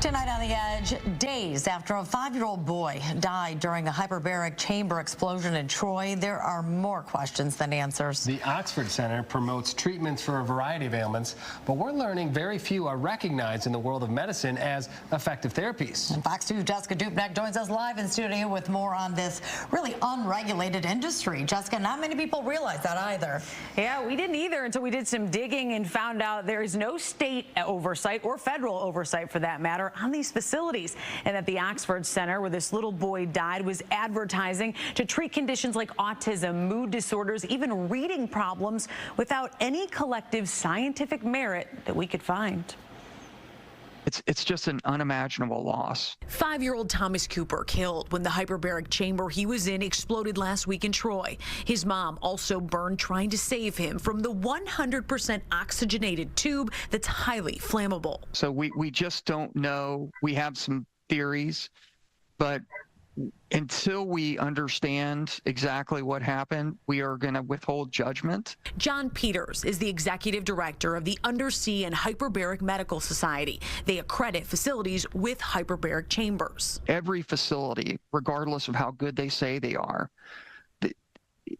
Tonight on The Edge, days after a 5-year-old boy died during a hyperbaric chamber explosion in Troy, there are more questions than answers. The Oxford Center promotes treatments for a variety of ailments, but we're learning very few are recognized in the world of medicine as effective therapies. And Fox 2's Jessica Dupneck joins us live in studio with more on this really unregulated industry. Jessica, not many people realize that either. Yeah, we didn't either until we did some digging and found out there is no state oversight or federal oversight for that matter on these facilities, and that the Oxford Center where this little boy died was advertising to treat conditions like autism, mood disorders, even reading problems without any collective scientific merit that we could find. It's just an unimaginable loss. 5-year-old Thomas Cooper killed when the hyperbaric chamber he was in exploded last week in Troy. His mom also burned trying to save him from the 100% oxygenated tube that's highly flammable. So we just don't know. We have some theories, but until we understand exactly what happened, we are going to withhold judgment. John Peters is the executive director of the Undersea and Hyperbaric Medical Society. They accredit facilities with hyperbaric chambers. Every facility, regardless of how good they say they are,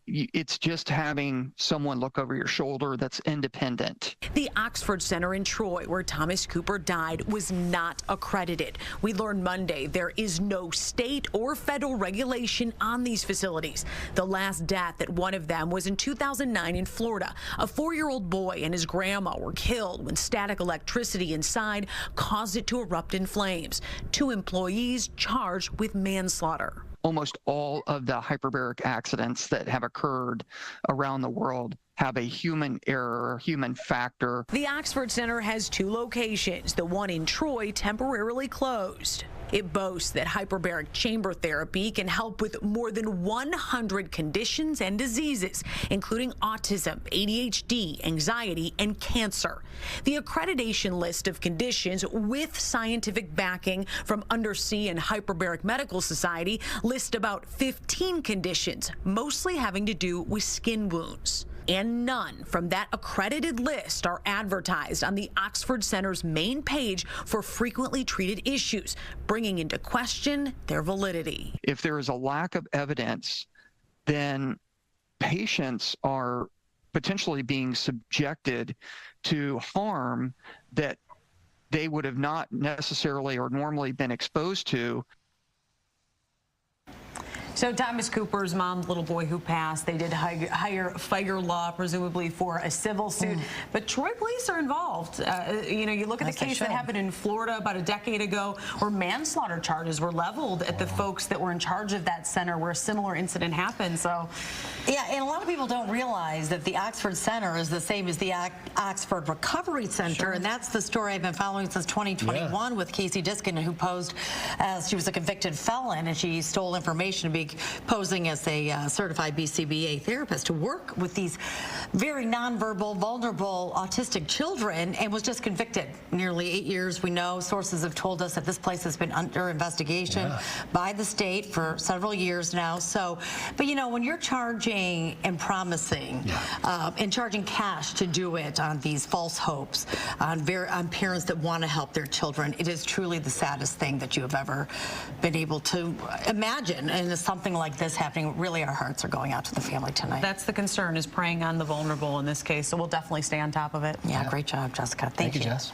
it's just having someone look over your shoulder that's independent. The Oxford Center in Troy, where Thomas Cooper died, was not accredited. We learned Monday there is no state or federal regulation on these facilities. The last death at one of them was in 2009 in Florida. A 4-year-old boy and his grandma were killed when static electricity inside caused it to erupt in flames. 2 employees charged with manslaughter. Almost all of the hyperbaric accidents that have occurred around the world have a human error, human factor. The Oxford Center has 2 locations, the one in Troy temporarily closed. It boasts that hyperbaric chamber therapy can help with more than 100 conditions and diseases, including autism, ADHD, anxiety, and cancer. The accreditation list of conditions with scientific backing from Undersea and Hyperbaric Medical Society list about 15 conditions, mostly having to do with skin wounds. And none from that accredited list are advertised on the Oxford Center's main page for frequently treated issues, bringing into question their validity. If there is a lack of evidence, then patients are potentially being subjected to harm that they would have not necessarily or normally been exposed to. So Thomas Cooper's mom's little boy who passed, they did hire Fire Law, presumably for a civil suit. But Troy police are involved. You know, you look at the case that happened in Florida about a decade ago where manslaughter charges were leveled at the folks that were in charge of that center where a similar incident happened. So, yeah, and a lot of people don't realize that the Oxford Center is the same as the Oxford Recovery Center, and that's the story I've been following since 2021 with Casey Diskin, who posed as she was a convicted felon, and she stole information to be posing as a certified BCBA therapist to work with these very nonverbal, vulnerable, autistic children, and was just convicted. Nearly 8 years, we know. Sources have told us that this place has been under investigation by the state for several years now. So, but you know, when you're charging and promising and charging cash to do it on these false hopes, on parents that want to help their children, it is truly the saddest thing that you have ever been able to imagine. And it's something like this happening, really our hearts are going out to the family tonight. that's the concern, is preying on the vulnerable in this case. So we'll definitely stay on top of it. Yeah, great job, Jessica. Thank you. Jess.